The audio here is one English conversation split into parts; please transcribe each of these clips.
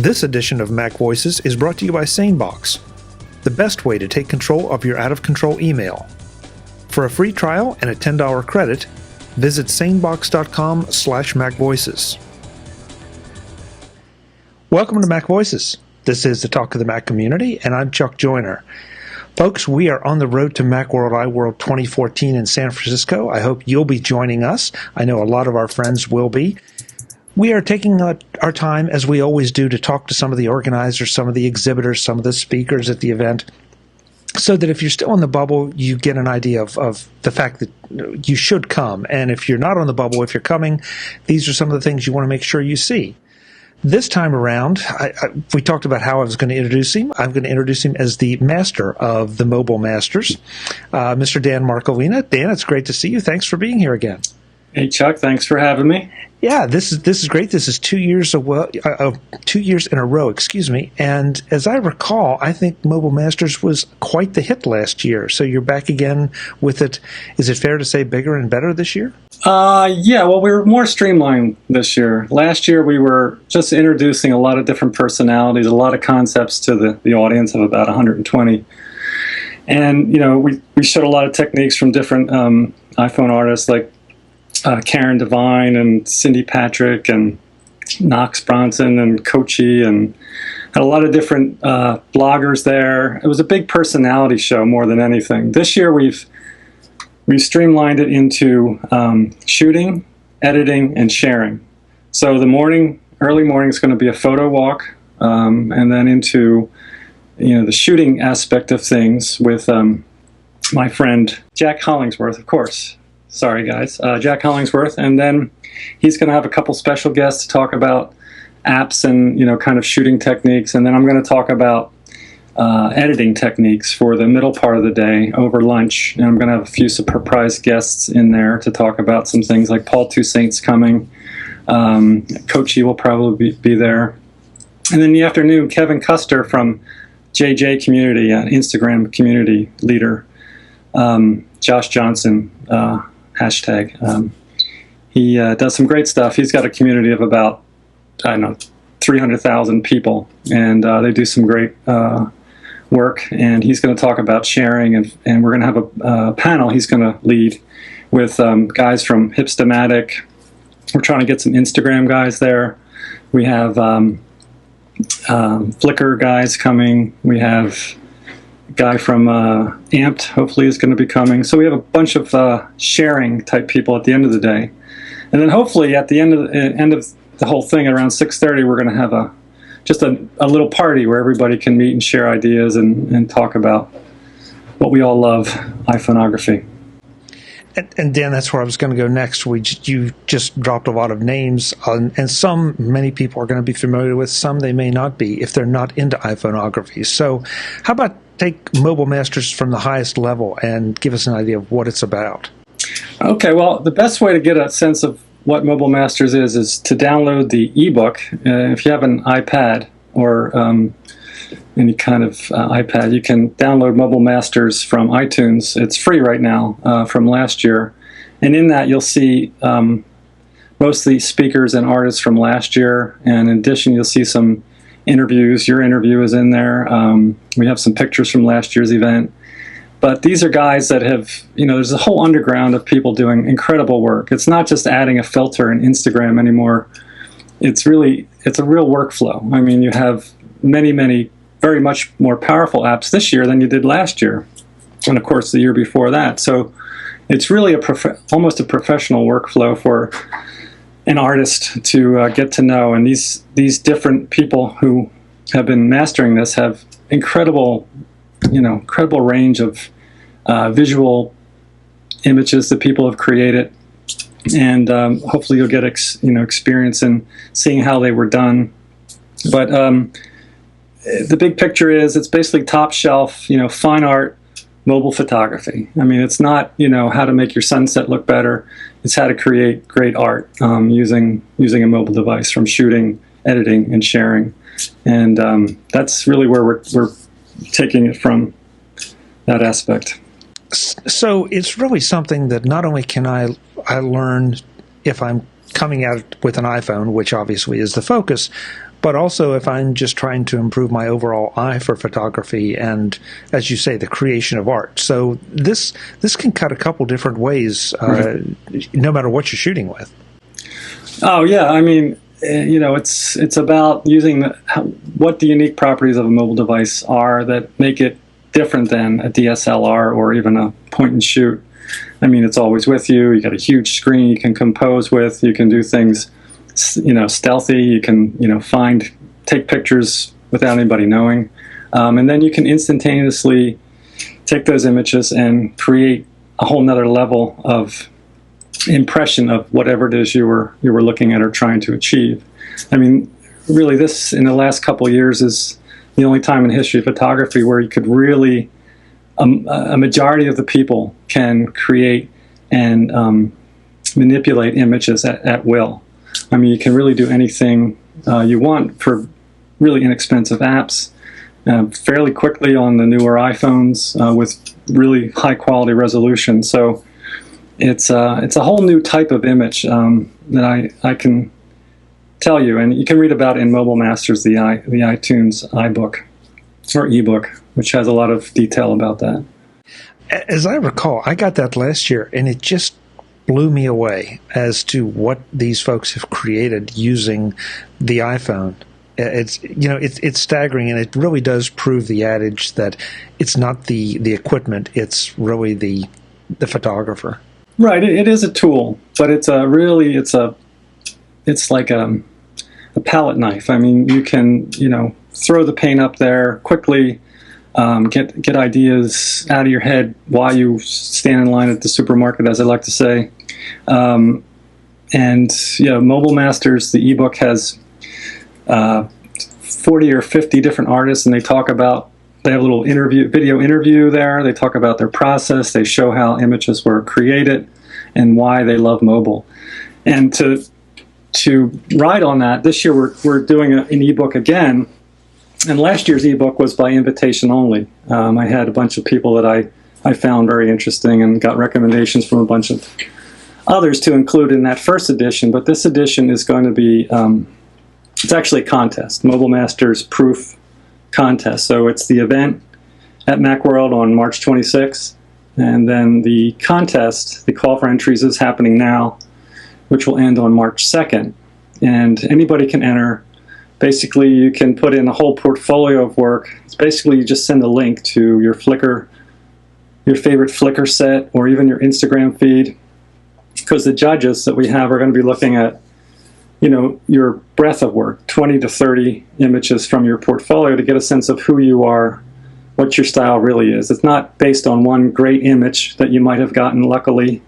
This edition of Mac Voices is brought to you by SaneBox, the best way to take control of your out-of-control email. For a free trial and a $10 credit, visit sanebox.com/MacVoices. Welcome to Mac Voices. This is the talk of the Mac community, and I'm Chuck Joyner. Folks, we are on the road to Macworld-iWorld 2014 in San Francisco. I hope you'll be joining us. I know a lot of our friends will be. We are taking our time, as we always do, to talk to some of the organizers, some of the exhibitors, some of the speakers at the event, so that if you're still in the bubble, you get an idea of the fact that you should come. And if you're not on the bubble, if you're coming, these are some of the things you want to make sure you see. This time around, we talked about how I was going to introduce him. I'm going to introduce him as the master of the Mobile Masters, Mr. Dan Marcolina. Dan, it's great to see you. Thanks for being here again. Hey, Chuck. Thanks for having me. Yeah, this is great. This is 2 years of 2 years in a row, excuse me. And as I recall, I think Mobile Masters was quite the hit last year. So you're back again with it. Is it fair to say bigger and better this year? Yeah, well, we were more streamlined this year. Last year, we were just introducing a lot of different personalities, a lot of concepts to the audience of about 120. And, you know, we showed a lot of techniques from different iPhone artists like Karen Devine and Cindy Patrick and Knox Bronson and Kochi, and had a lot of different bloggers there. It was a big personality show more than anything. This year we've streamlined it into shooting, editing, and sharing. So the early morning is going to be a photo walk, and then into the shooting aspect of things with my friend Jack Hollingsworth, of course. Sorry, guys. Jack Hollingsworth. And then he's going to have a couple special guests to talk about apps and, kind of shooting techniques. And then I'm going to talk about editing techniques for the middle part of the day over lunch. And I'm going to have a few surprise guests in there to talk about some things like Paul Toussaint's coming. Kochi will probably be there. And then in the afternoon, Kevin Custer from JJ Community, an Instagram community leader. Josh Johnson, hashtag. He does some great stuff. He's got a community of about, 300,000 people, and they do some great work. And he's going to talk about sharing, and we're going to have a panel he's going to lead with guys from Hipstamatic. We're trying to get some Instagram guys there. We have Flickr guys coming. We have guy from Amped hopefully is going to be coming. So we have a bunch of sharing type people at the end of the day, and then hopefully at the end of the whole thing around 6:30 we're going to have just a little party where everybody can meet and share ideas and talk about what we all love, iPhoneography. And Dan, that's where I was going to go next. You just dropped a lot of names, and many people are going to be familiar with. Some they may not be if they're not into iPhoneography. So how about take Mobile Masters from the highest level and give us an idea of what it's about? Okay, well, the best way to get a sense of what Mobile Masters is to download the ebook. If you have an iPad or any kind of iPad, you can download Mobile Masters from iTunes. It's free right now from last year. And in that, you'll see mostly speakers and artists from last year. And in addition, you'll see some interviews. Your interview is in there. We have some pictures from last year's event. But these are guys that have, there's a whole underground of people doing incredible work. It's not just adding a filter in Instagram anymore. It's a real workflow. I mean, you have many, many very much more powerful apps this year than you did last year, and of course the year before that. So it's really almost a professional workflow for an artist to get to know. And these different people who have been mastering this have incredible range of visual images that people have created, and hopefully you'll get experience in seeing how they were done. But the big picture is it's basically top shelf, fine art, mobile photography. I mean, it's not, how to make your sunset look better. It's how to create great art using a mobile device, from shooting, editing, and sharing. And that's really where we're taking it from, that aspect. So it's really something that not only can I learn if I'm coming at it with an iPhone, which obviously is the focus, but also if I'm just trying to improve my overall eye for photography and, as you say, the creation of art. So this can cut a couple different ways, no matter what you're shooting with. Oh yeah, I mean, it's about using what the unique properties of a mobile device are that make it different than a DSLR or even a point and shoot. I mean, it's always with you. You got a huge screen you can compose with. You can do things, stealthy. You can, take pictures without anybody knowing. And then you can instantaneously take those images and create a whole nother level of impression of whatever it is you were looking at or trying to achieve. I mean, really, this in the last couple of years is the only time in the history of photography where you could really, a majority of the people can create and manipulate images at will. I mean, you can really do anything you want for really inexpensive apps, fairly quickly on the newer iPhones with really high quality resolution. So it's a whole new type of image that I can tell you, and you can read about it in Mobile Masters, the iTunes iBook or ebook, which has a lot of detail about that. As I recall, I got that last year, and it just blew me away as to what these folks have created using the iPhone. It's staggering, and it really does prove the adage that it's not the equipment; it's really the photographer. Right. It is a tool, but it's like a palette knife. I mean, you can throw the paint up there quickly, get ideas out of your head while you stand in line at the supermarket, as I like to say. Mobile Masters, the ebook has 40 or 50 different artists, and they have a little video interview there. They talk about their process. They show how images were created and why they love mobile. And to ride on that, this year we're doing an ebook again. And last year's ebook was by invitation only. I had a bunch of people that I found very interesting and got recommendations from a bunch of others to include in that first edition. But this edition is going to be, it's actually a contest, Mobile Masters Proof Contest. So it's the event at Macworld on March 26th. And then the contest, the call for entries is happening now, which will end on March 2nd. And anybody can enter. Basically, you can put in a whole portfolio of work. It's basically you just send a link to your Flickr, your favorite Flickr set, or even your Instagram feed, because the judges that we have are going to be looking at, your breadth of work, 20 to 30 images from your portfolio to get a sense of who you are, what your style really is. It's not based on one great image that you might have gotten luckily.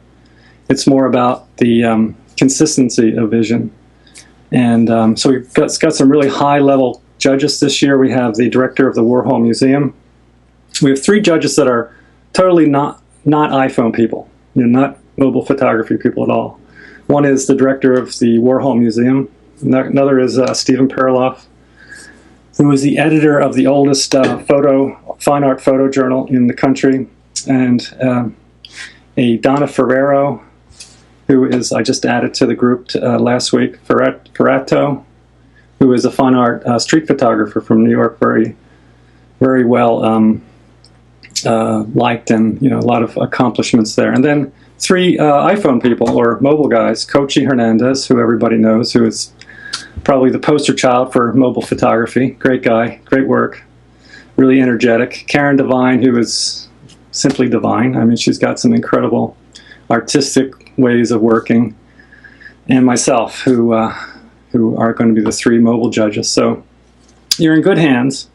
It's more about the consistency of vision. And so we've got some really high-level judges this year. We have the director of the Warhol Museum. We have 3 judges that are totally not iPhone people, not mobile photography people at all. One is the director of the Warhol Museum. Another is Stephen Perloff, who is the editor of the oldest fine art photo journal in the country, and a Donna Ferrero, who is, I just added to the group last week, Ferrato, who is a fine art street photographer from New York, very, very well liked, and a lot of accomplishments there. And then 3 iPhone people, or mobile guys, Kochi Hernandez, who everybody knows, who is probably the poster child for mobile photography. Great guy, great work, really energetic. Karen Devine, who is simply divine. I mean, she's got some incredible artistic ways of working, and myself, who are going to be the 3 mobile judges. So you're in good hands.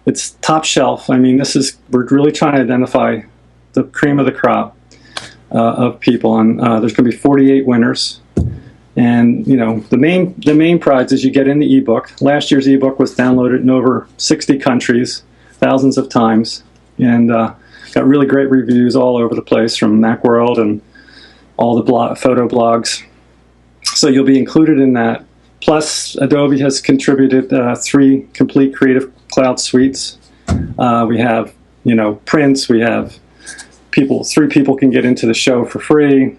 It's top shelf. I mean, we're really trying to identify the cream of the crop of people, and there's going to be 48 winners. And the main prize is you get in the ebook. Last year's ebook was downloaded in over 60 countries, thousands of times, and got really great reviews all over the place from Macworld and all the photo blogs. So you'll be included in that. Plus, Adobe has contributed 3 complete Creative Cloud suites. We have, prints. We have 3 people can get into the show for free.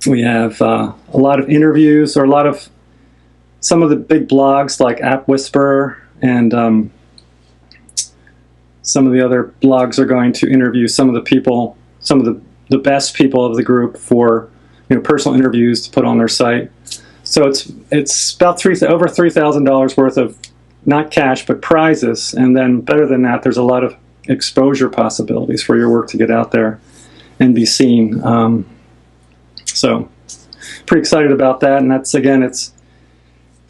We have a lot of interviews, or a lot of some of the big blogs like App Whisperer and some of the other blogs are going to interview some of the people, some of the best people of the group for personal interviews to put on their site. So it's about over $3,000 worth of not cash but prizes, and then better than that, there's a lot of exposure possibilities for your work to get out there and be seen. So pretty excited about that, and that's, again, it's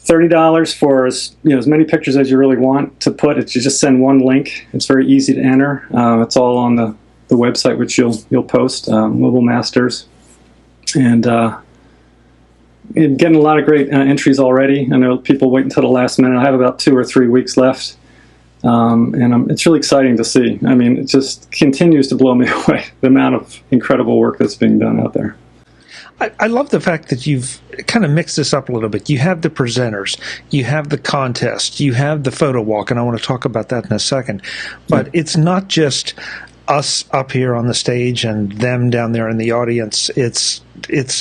$30 for as many pictures as you really want to put. You just send one link. It's very easy to enter. It's all on the website, which you'll post, Mobile Masters, and getting a lot of great entries already. I know people wait until the last minute. I have about 2 or 3 weeks left, and it's really exciting to see. I mean, it just continues to blow me away, the amount of incredible work that's being done out there. I love the fact that you've kind of mixed this up a little bit. You have the presenters, you have the contest, you have the photo walk, and I want to talk about that in a second. But it's not just us up here on the stage and them down there in the audience. It's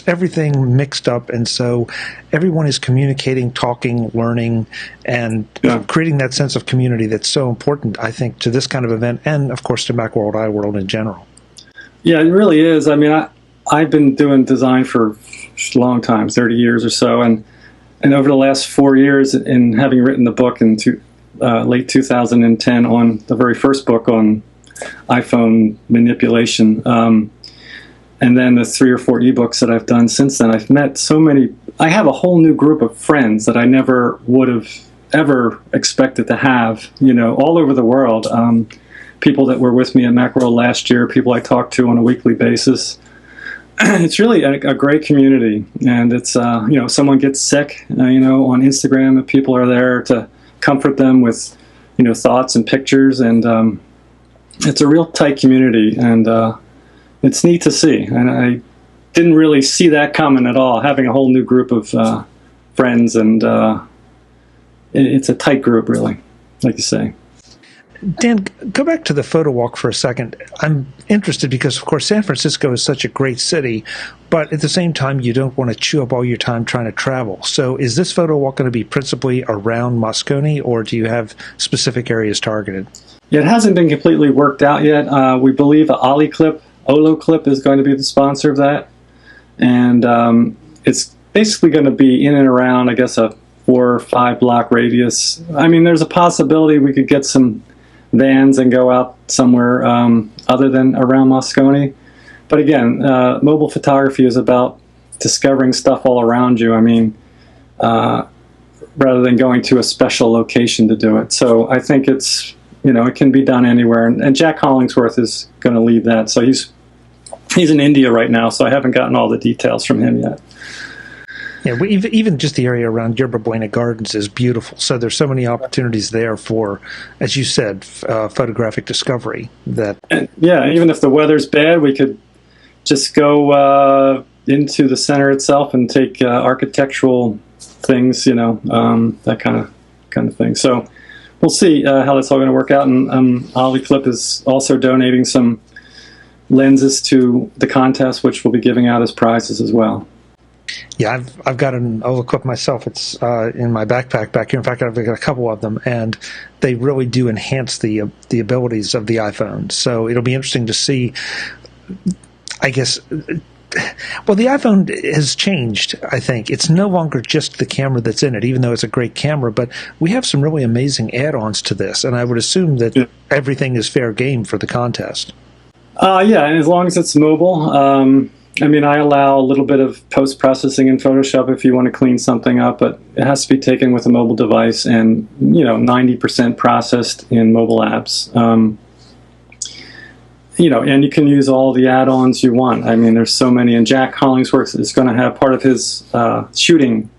everything mixed up, and so everyone is communicating, talking, learning, and creating that sense of community that's so important, I think, to this kind of event, and of course to Macworld-iWorld in general. Yeah, it really is. I mean, I've been doing design for a long time, 30 years or so, and over the last 4 years, in having written the book in late 2010 on the very first book on iPhone manipulation, and then the 3 or 4 ebooks that I've done since then, I've met so many. I have a whole new group of friends that I never would have ever expected to have, all over the world. People that were with me at Macworld last year, people I talk to on a weekly basis. It's really a great community, and it's someone gets sick, on Instagram, and people are there to comfort them with thoughts and pictures, and it's a real tight community, and it's neat to see. And I didn't really see that coming at all, having a whole new group of friends, and it's a tight group, really, like you say. Dan, go back to the photo walk for a second. I'm interested because, of course, San Francisco is such a great city, but at the same time, you don't want to chew up all your time trying to travel. So is this photo walk going to be principally around Moscone, or do you have specific areas targeted? Yeah, it hasn't been completely worked out yet. We believe Olo Clip is going to be the sponsor of that. And it's basically going to be in and around, I guess, a 4 or 5 block radius. I mean, there's a possibility we could get some vans and go out somewhere other than around Moscone. But again, mobile photography is about discovering stuff all around you. I mean, rather than going to a special location to do it. So I think it's, it can be done anywhere. And Jack Hollingsworth is going to lead that. So he's in India right now, so I haven't gotten all the details from him yet. Yeah, even just the area around Yerba Buena Gardens is beautiful. So there's so many opportunities there for, as you said, photographic discovery. And even if the weather's bad, we could just go into the center itself and take architectural things, that kind of thing. So we'll see how that's all going to work out. And Ollie Clip is also donating some lenses to the contest, which we'll be giving out as prizes as well. Yeah, I've got an Olo Clip myself. It's in my backpack back here. In fact, I've got a couple of them, and they really do enhance the abilities of the iPhone. So it'll be interesting to see, I guess. Well, the iPhone has changed, I think. It's no longer just the camera that's in it, even though it's a great camera, but we have some really amazing add-ons to this, and I would assume that everything is fair game for the contest. Yeah, and as long as it's mobile. I mean, I allow a little bit of post-processing in Photoshop if you want to clean something up, but it has to be taken with a mobile device and, 90% processed in mobile apps. And you can use all the add-ons you want. I mean, there's so many. And Jack Hollingsworth is going to have part of his shooting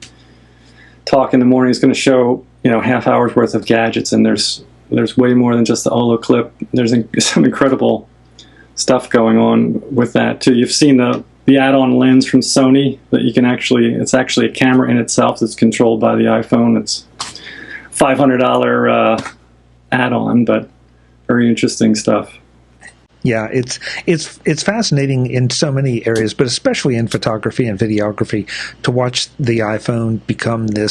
talk in the morning. He's going to show, half hour's worth of gadgets, and there's way more than just the Olo Clip. There's some incredible stuff going on with that too. You've seen the add-on lens from Sony that you can it's actually a camera in itself that's controlled by the iPhone. It's $500 add-on, but very interesting stuff. Yeah, it's fascinating in so many areas, but especially in photography and videography, to watch the iPhone become the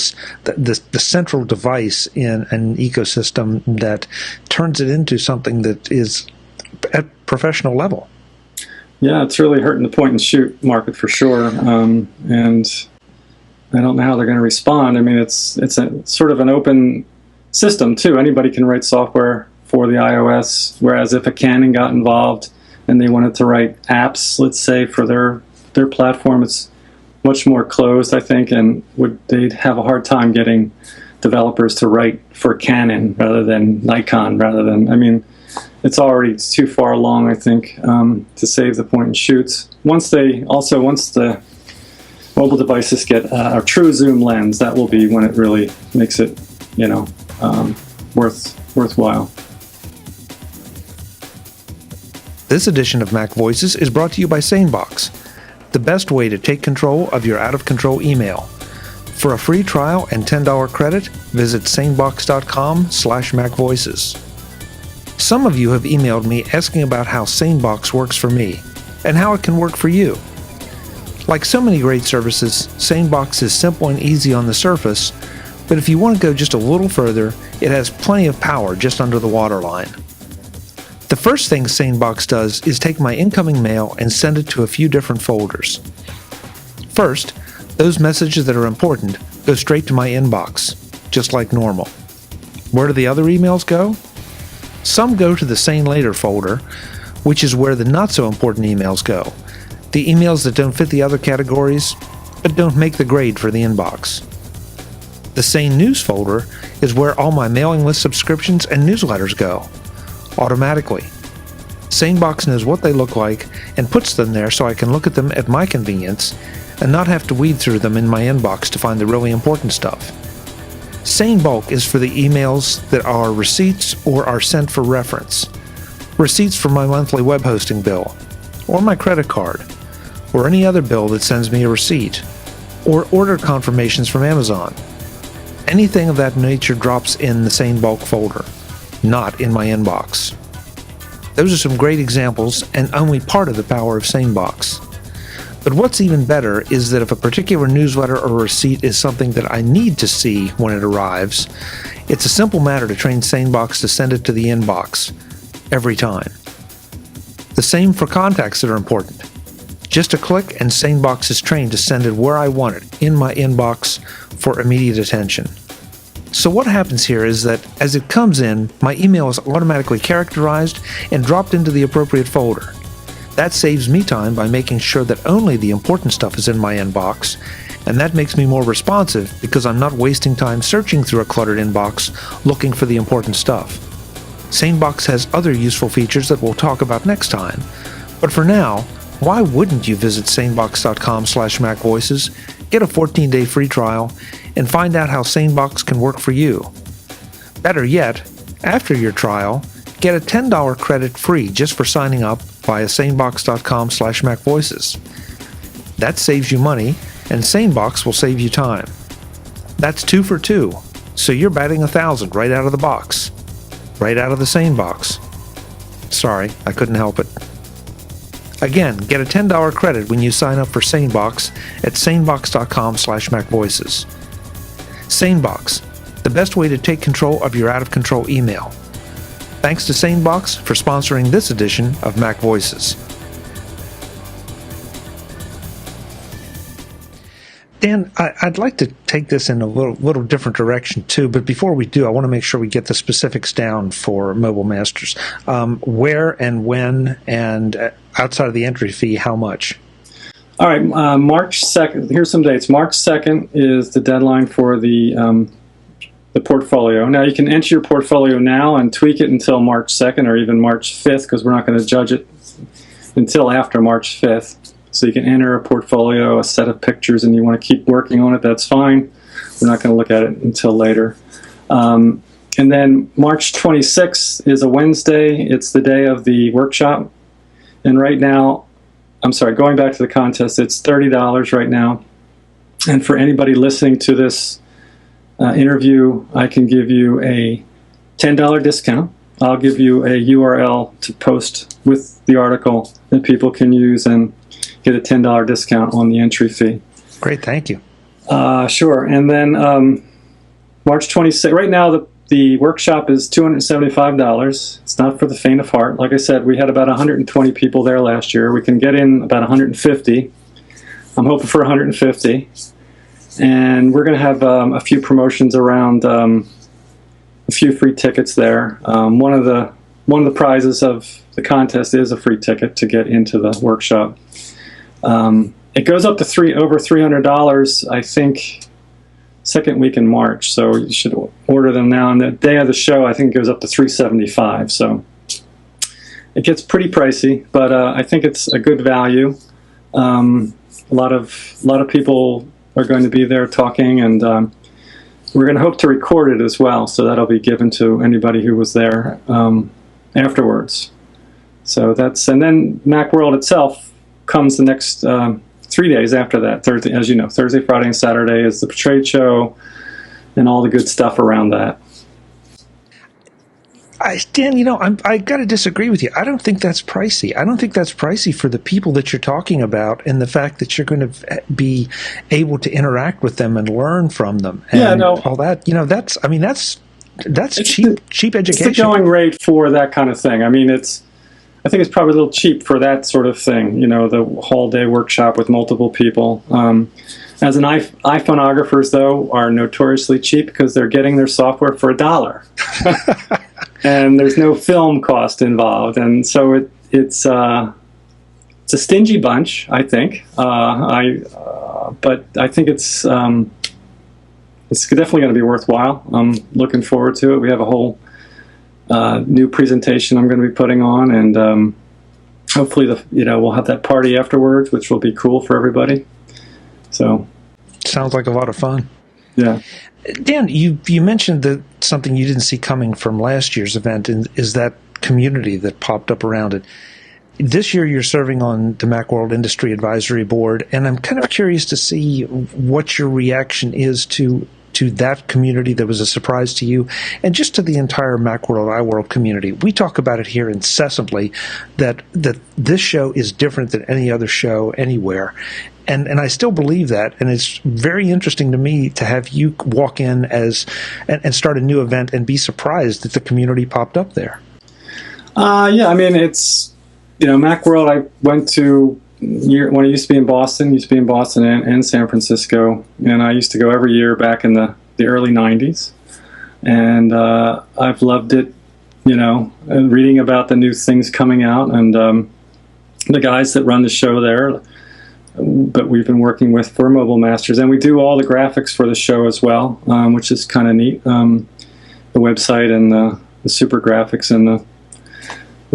central device in an ecosystem that turns it into something that is at professional level. Yeah, it's really hurting the point and shoot market for sure, and I don't know how they're going to respond. I mean, it's a sort of an open system too. Anybody can write software for the iOS, whereas if a Canon got involved and they wanted to write apps, let's say, for their platform, it's much more closed, I think, and they'd have a hard time getting developers to write for Canon rather than Nikon, I mean, it's already too far along, I think, to save the point and shoots. Once the mobile devices get a true zoom lens, that will be when it really makes it, worthwhile. This edition of Mac Voices is brought to you by SaneBox, the best way to take control of your out-of-control email. For a free trial and $10 credit, visit sanebox.com/MacVoices. Some of you have emailed me asking about how SaneBox works for me and how it can work for you. Like so many great services, SaneBox is simple and easy on the surface, but if you want to go just a little further, it has plenty of power just under the waterline. The first thing SaneBox does is take my incoming mail and send it to a few different folders. First, those messages that are important go straight to my inbox, just like normal. Where do the other emails go? Some go to the Sane Later folder, which is where the not-so-important emails go. The emails that don't fit the other categories, but don't make the grade for the inbox. The Sane News folder is where all my mailing list subscriptions and newsletters go, automatically. SaneBox knows what they look like and puts them there so I can look at them at my convenience and not have to weed through them in my inbox to find the really important stuff. Sane Bulk is for the emails that are receipts or are sent for reference. Receipts for my monthly web hosting bill, or my credit card, or any other bill that sends me a receipt, or order confirmations from Amazon. Anything of that nature drops in the Sane Bulk folder, not in my inbox. Those are some great examples and only part of the power of SaneBox. But what's even better is that if a particular newsletter or receipt is something that I need to see when it arrives, it's a simple matter to train SaneBox to send it to the inbox, every time. The same for contacts that are important. Just a click and SaneBox is trained to send it where I want it, in my inbox, for immediate attention. So what happens here is that as it comes in, my email is automatically characterized and dropped into the appropriate folder. That saves me time by making sure that only the important stuff is in my inbox, and that makes me more responsive because I'm not wasting time searching through a cluttered inbox looking for the important stuff. SaneBox has other useful features that we'll talk about next time, but for now, why wouldn't you visit sanebox.com/MacVoices, get a 14-day free trial, and find out how SaneBox can work for you? Better yet, after your trial, get a $10 credit free just for signing up via sanebox.com/MacVoices. That saves you money, and SaneBox will save you time. That's 2 for 2, so you're batting 1,000 right out of the box. Right out of the SaneBox. Sorry, I couldn't help it. Again, get a $10 credit when you sign up for SaneBox at sanebox.com/MacVoices. SaneBox, the best way to take control of your out-of-control email. Thanks to SaneBox for sponsoring this edition of Mac Voices. Dan, I'd like to take this in a little different direction too, but before we do, I want to make sure we get the specifics down for Mobile Masters. Where and when, and outside of the entry fee, how much? All right, March 2nd, here's some dates. March 2nd is the deadline for the portfolio. Now, you can enter your portfolio now and tweak it until March 2nd or even March 5th, because we're not going to judge it until after March 5th. So you can enter a portfolio, a set of pictures, and you want to keep working on it, that's fine. We're not going to look at it until later. And then March 26th is a Wednesday. It's the day of the workshop. And right now, I'm sorry, going back to the contest, it's $30 right now. And for anybody listening to this interview, I can give you a $10 discount I'll give you a URL to post with the article that people can use and get a $10 discount on the entry fee. Great, thank you. Sure. And then March 26th, right now the workshop is $275. It's not for the faint of heart. Like I said, we had about 120 people there last year. We can get in about 150. I'm hoping for 150. And we're going to have a few promotions around, a few free tickets there. One of the prizes of the contest is a free ticket to get into the workshop. It goes up to over $300, I think, second week in March. So you should order them now. And the day of the show, I think it goes up to $375. So it gets pretty pricey, but I think it's a good value. A lot of people are going to be there talking, and we're going to hope to record it as well. So that'll be given to anybody who was there afterwards. So and then Macworld itself comes the next 3 days after that. Thursday, as you know, Thursday, Friday, and Saturday is the trade show and all the good stuff around that. Dan, I got to disagree with you. I don't think that's pricey. I don't think that's pricey for the people that you're talking about, and the fact that you're going to be able to interact with them and learn from them. And all that. That's cheap education. It's the going rate for that kind of thing. I think it's probably a little cheap for that sort of thing, the whole day workshop with multiple people. As an iPhoneographers, though, are notoriously cheap because they're getting their software for $1. And there's no film cost involved. And so it's a stingy bunch, I think. But I think it's definitely going to be worthwhile. I'm looking forward to it. We have a whole new presentation I'm going to be putting on, and hopefully we'll have that party afterwards, which will be cool for everybody. So sounds like a lot of fun. Yeah. Dan, you mentioned that something you didn't see coming from last year's event is that community that popped up around it. This year you're serving on the Macworld Industry Advisory Board, and I'm kind of curious to see what your reaction is to that community that was a surprise to you, and just to the entire Macworld-iWorld community. We talk about it here incessantly, that this show is different than any other show anywhere. And I still believe that, and it's very interesting to me to have you walk in and start a new event and be surprised that the community popped up there. It's, Macworld, I went to when I used to be in Boston, and San Francisco, and I used to go every year back in the early 90s. And I've loved it, reading about the new things coming out, and the guys that run the show there, but we've been working with for Mobile Masters, and we do all the graphics for the show as well, which is kind of neat. The website and the super graphics and the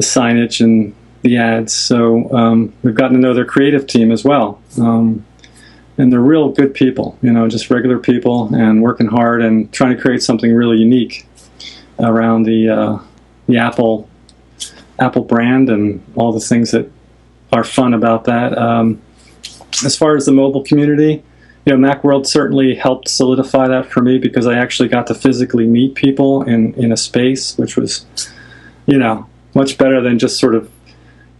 signage and the ads. So we've gotten to know their creative team as well. And they're real good people, just regular people, and working hard and trying to create something really unique around the Apple brand and all the things that are fun about that. As far as the mobile community, Macworld certainly helped solidify that for me, because I actually got to physically meet people in a space, which was, much better than just sort of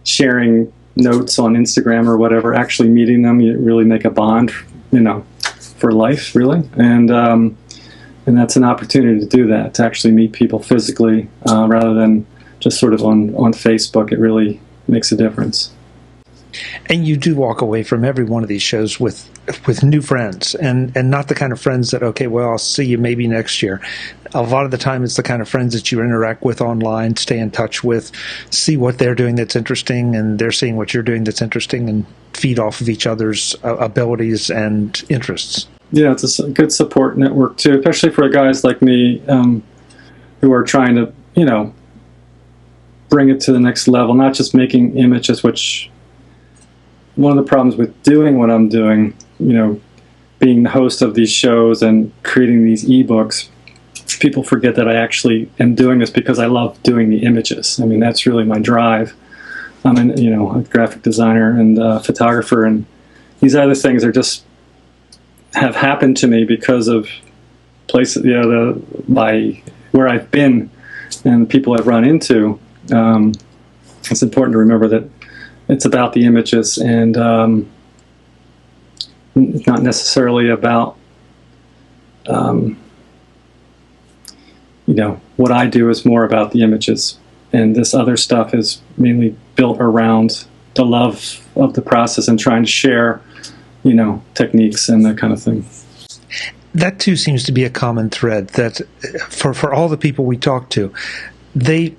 sharing notes on Instagram or whatever. Actually meeting them, you really make a bond, for life, really. And that's an opportunity to do that, to actually meet people physically rather than just sort of on Facebook. It really makes a difference. And you do walk away from every one of these shows with new friends, and not the kind of friends that, okay, well, I'll see you maybe next year. A lot of the time it's the kind of friends that you interact with online, stay in touch with, see what they're doing that's interesting, and they're seeing what you're doing that's interesting, and feed off of each other's abilities and interests. Yeah, it's a good support network too, especially for guys like me who are trying to, bring it to the next level, not just making images, which one of the problems with doing what I'm doing, being the host of these shows and creating these ebooks, people forget that I actually am doing this because I love doing the images. That's really my drive. I'm a graphic designer and photographer, and these other things are just have happened to me because of places, by where I've been and the people I've run into, it's important to remember that it's about the images, and not necessarily about, what I do is more about the images. And this other stuff is mainly built around the love of the process and trying to share, techniques and that kind of thing. That too seems to be a common thread, that for all the people we talk to, they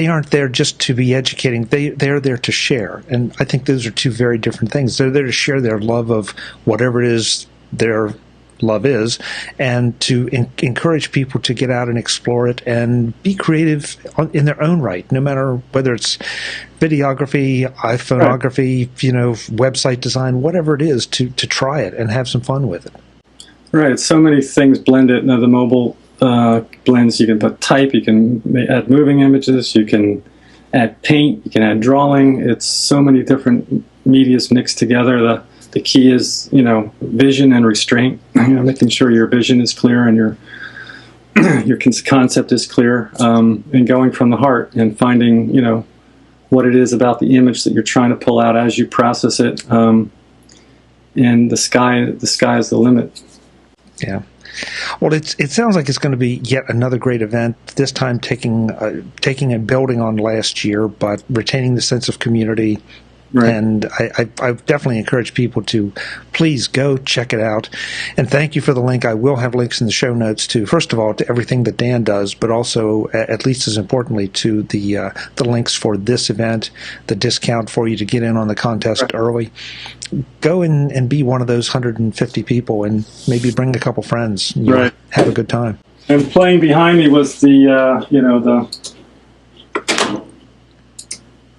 aren't there just to be educating. They're there to share. And I think those are two very different things. They're there to share their love of whatever it is their love is, and to encourage people to get out and explore it and be creative in their own right, no matter whether it's videography, iPhoneography, website design, whatever it is, to try it and have some fun with it. Right. So many things blend it. Now, the mobile blends, you can put type, you can add moving images, you can add paint, you can add drawing. It's so many different medias mixed together. The key is, vision and restraint. Making sure your vision is clear and your concept is clear, and going from the heart and finding, what it is about the image that you're trying to pull out as you process it. And the sky is the limit. Yeah. Well, it sounds like it's going to be yet another great event, this time taking and building on last year, but retaining the sense of community. Right. And I definitely encourage people to please go check it out. And thank you for the link. I will have links in the show notes to, first of all, to everything that Dan does, but also, at least as importantly, to the links for this event, the discount for you to get in on the contest early. Go in and be one of those 150 people, and maybe bring a couple friends. And have a good time. And playing behind me was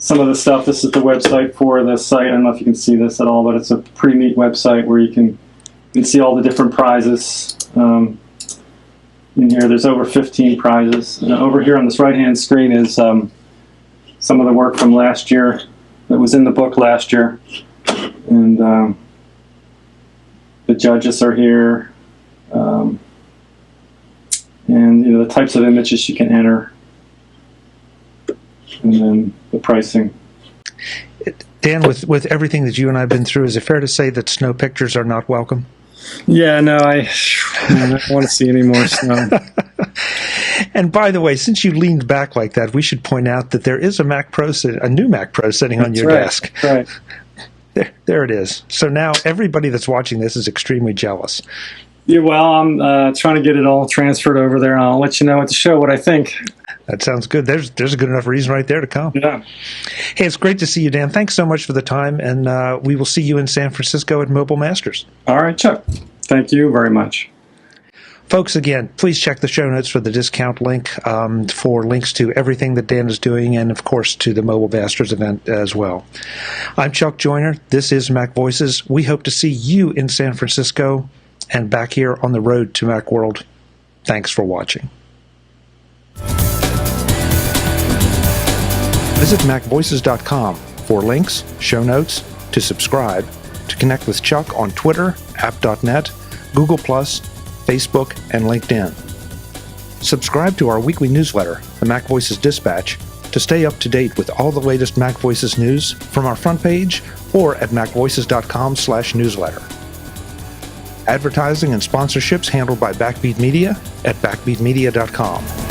some of the stuff. This is the website for the site. I don't know if you can see this at all, but it's a pretty neat website where you can see all the different prizes. In here, there's over 15 prizes. And over here on this right-hand screen is some of the work from last year that was in the book last year. And the judges are here. And the types of images you can enter. And then the pricing. Dan, with everything that you and I have been through, is it fair to say that snow pictures are not welcome? Yeah, no, I don't want to see any more snow. And by the way, since you leaned back like that, we should point out that there is a new Mac Pro sitting on your desk. Right. There it is. So now everybody that's watching this is extremely jealous. Yeah, well, I'm trying to get it all transferred over there, and I'll let you know at the show what I think. That sounds good. There's a good enough reason right there to come. Yeah. Hey, it's great to see you, Dan. Thanks so much for the time, and we will see you in San Francisco at Mobile Masters. All right, Chuck. Thank you very much. Folks, again, please check the show notes for the discount link, for links to everything that Dan is doing, and, of course, to the Mobile Masters event as well. I'm Chuck Joyner. This is MacVoices. We hope to see you in San Francisco and back here on the road to Macworld. Thanks for watching. Visit MacVoices.com for links, show notes, to subscribe, to connect with Chuck on Twitter, app.net, Google+, Facebook, and LinkedIn. Subscribe to our weekly newsletter, the MacVoices Dispatch, to stay up to date with all the latest MacVoices news from our front page or at MacVoices.com/newsletter. Advertising and sponsorships handled by Backbeat Media at BackbeatMedia.com.